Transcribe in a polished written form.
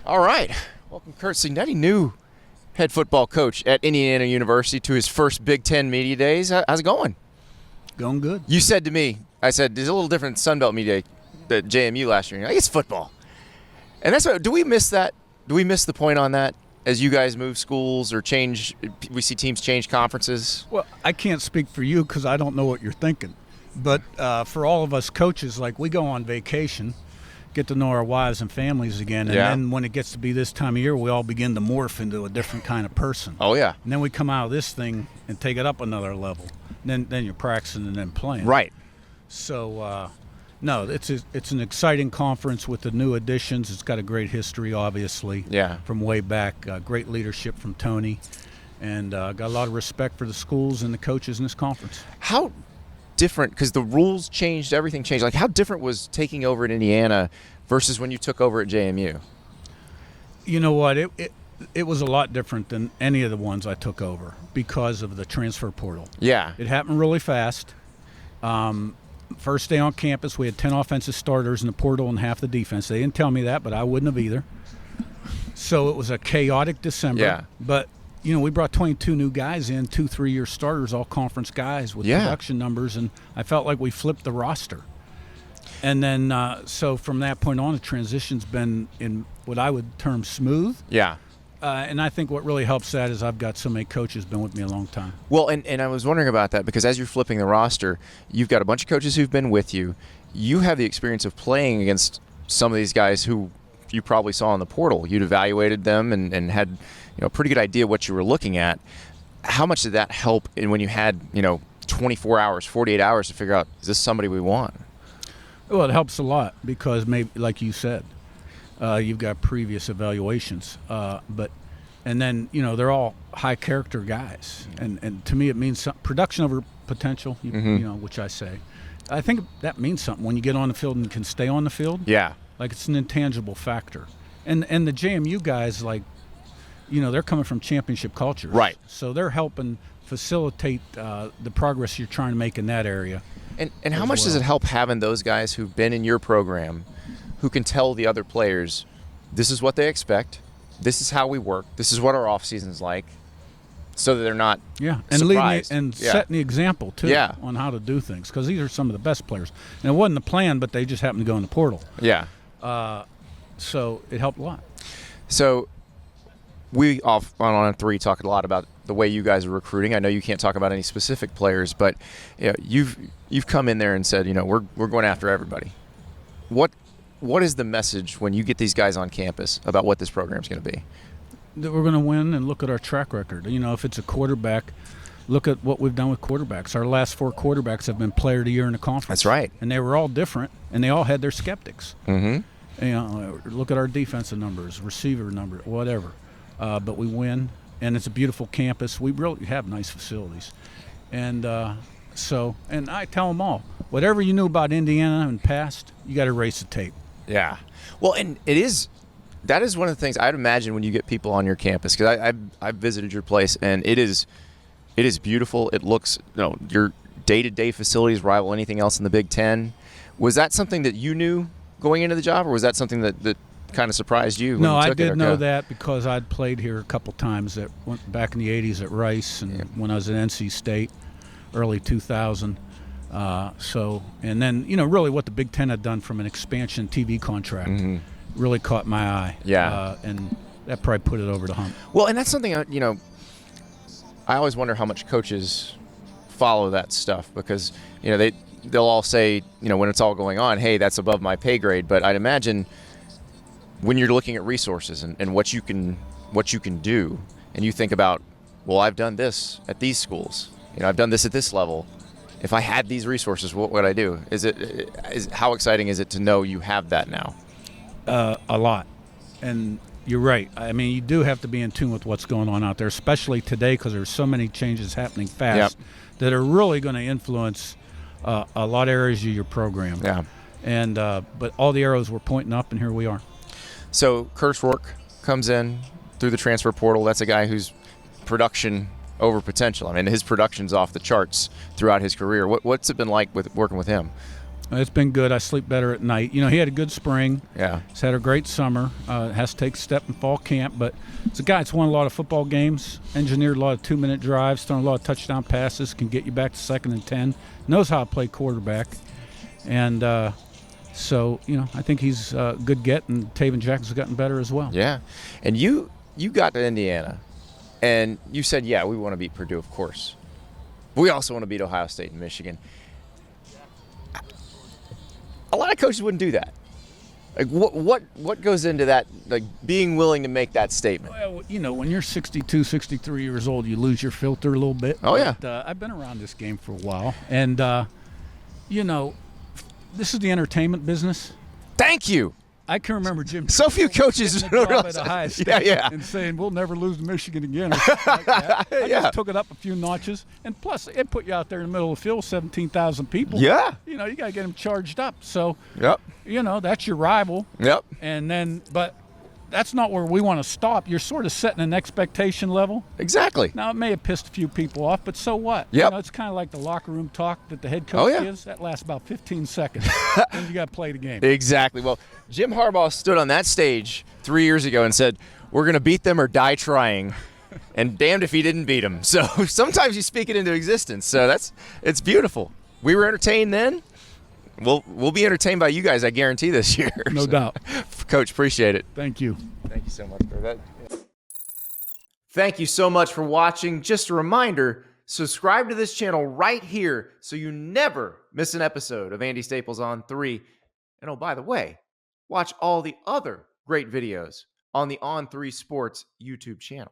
All right. Welcome, Curt Cignetti, new head football coach at Indiana University, to his first Big Ten Media Days. How's it going? Going good. You said to me, I said, there's a little different Sunbelt Media Day at JMU last year. I guess football. And that's what, do we miss that? Do we miss the point on that as you guys move schools or change, we see teams change conferences? Well, I can't speak for you because I don't know what you're thinking. But for all of us coaches, like we go on vacation, get to know our wives and families again, and then when it gets to be this time of year, we all begin to morph into a different kind of person. Oh, yeah. And then we come out of this thing and take it up another level. And then you're practicing and then playing. Right. So, no, it's an exciting conference with the new additions. It's got a great history, obviously, from way back. Great leadership from Tony. And got a lot of respect for the schools and the coaches in this conference. How different, because the rules changed, everything changed. Like, how different was taking over at Indiana versus when you took over at JMU? You know what? It was a lot different than any of the ones I took over because of the transfer portal. Yeah. It happened really fast. First day on campus, we had 10 offensive starters in the portal and half the defense. They didn't tell me that, but I wouldn't have either. So it was a chaotic December. Yeah. But, you know, we brought 22 new guys in, 2 3-year starters, all conference guys with production numbers, and I felt like we flipped the roster. And then, so from that point on, the transition's been in what I would term smooth. Yeah. And I think what really helps that is I've got so many coaches been with me a long time. Well, and I was wondering about that because as you're flipping the roster, you've got a bunch of coaches who've been with you. You have the experience of playing against some of these guys who you probably saw in the portal. You'd evaluated them and had a pretty good idea what you were looking at. How much did that help when you had 24 hours, 48 hours to figure out, is this somebody we want? Well, it helps a lot because maybe, like you said, you've got previous evaluations, and then they're all high character guys, and to me it means production over potential, which I say. I think that means something when you get on the field and can stay on the field. Yeah, like it's an intangible factor, and the JMU guys, like they're coming from championship cultures, right? So they're helping facilitate the progress you're trying to make in that area. And how much does it help having those guys who've been in your program, who can tell the other players, this is what they expect, this is how we work, this is what our off season's like, so that they're not surprised. Setting the example too on how to do things, because these are some of the best players. And it wasn't the plan, but they just happened to go in the portal. Yeah. So it helped a lot. So we off on 3 talked a lot about the way you guys are recruiting. I know you can't talk about any specific players, but you've come in there and said, we're going after everybody. What is the message when you get these guys on campus about what this program is going to be? That we're going to win, and look at our track record. If it's a quarterback, look at what we've done with quarterbacks. Our last 4 quarterbacks have been player of the year in the conference. That's right. And they were all different, and they all had their skeptics. Mm-hmm. Look at our defensive numbers, receiver number, whatever. But we win, and it's a beautiful campus. We really have nice facilities. And and I tell them all, whatever you knew about Indiana in the past, you got to erase the tape. Yeah. Well, and that is one of the things I'd imagine when you get people on your campus, because I've visited your place, and it is beautiful. It looks, your day-to-day facilities rival anything else in the Big Ten. Was that something that you knew going into the job, or was that something that kind of surprised you? No, I did know that because I'd played here a couple times back in the 80s at Rice, and when I was at NC State, early 2000. And then, really what the Big Ten had done from an expansion TV contract really caught my eye. Yeah. And that probably put it over the hump. Well, and that's something, I always wonder how much coaches follow that stuff, because, they'll all say, when it's all going on, hey, that's above my pay grade. But I'd imagine when you're looking at resources and what you can do, and you think about, well, I've done this at these schools, I've done this at this level. If I had these resources, what would I do? How exciting is it to know you have that now? A lot. And you're right. I mean, you do have to be in tune with what's going on out there, especially today, because there's so many changes happening fast that are really going to influence a lot of areas of your program. Yeah. And but all the arrows were pointing up, and here we are. So Curt Rourke comes in through the transfer portal. That's a guy who's production over potential. I mean, his production's off the charts throughout his career. What's it been like with working with him? It's been good. I sleep better at night. You know, he had a good spring. Yeah. He's had a great summer. Has to take a step in fall camp, but it's a guy that's won a lot of football games, engineered a lot of 2-minute drives, thrown a lot of touchdown passes, can get you back to 2nd and 10, knows how to play quarterback. And so, you know, I think he's a good get, and Taven Jackson's gotten better as well. Yeah. And you got to Indiana, and you said, yeah, we want to beat Purdue, of course. But we also want to beat Ohio State and Michigan. A lot of coaches wouldn't do that. Like, what goes into that, like, being willing to make that statement? Well, you know, when you're 62, 63 years old, you lose your filter a little bit. Oh, yeah. But, I've been around this game for a while. And, you know, this is the entertainment business. Thank you. I can remember Jim. So few coaches getting the job at Ohio State yeah. and saying, we'll never lose to Michigan again. Or something like that. I Yeah. just took it up a few notches. And plus, it put you out there in the middle of the field, 17,000 people. Yeah. You know, you got to get them charged up. So, Yep. you know, that's your rival. Yep. And then, but that's not where we want to stop. You're sort of setting an expectation level. Exactly. Now, it may have pissed a few people off, but so what? Yep. You know, it's kind of like the locker room talk that the head coach yeah. gives. That lasts about 15 seconds. And you got to play the game. Exactly. Well, Jim Harbaugh stood on that stage 3 years ago and said, we're going to beat them or die trying. And damned if he didn't beat them. So sometimes you speak it into existence. So it's beautiful. We were entertained then. We'll be entertained by you guys, I guarantee, this year. No doubt. Coach, appreciate it. Thank you. Thank you so much for that. Thank you so much for watching. Just a reminder, subscribe to this channel right here so you never miss an episode of Andy Staples On 3. And oh, by the way, watch all the other great videos on the On 3 Sports YouTube channel.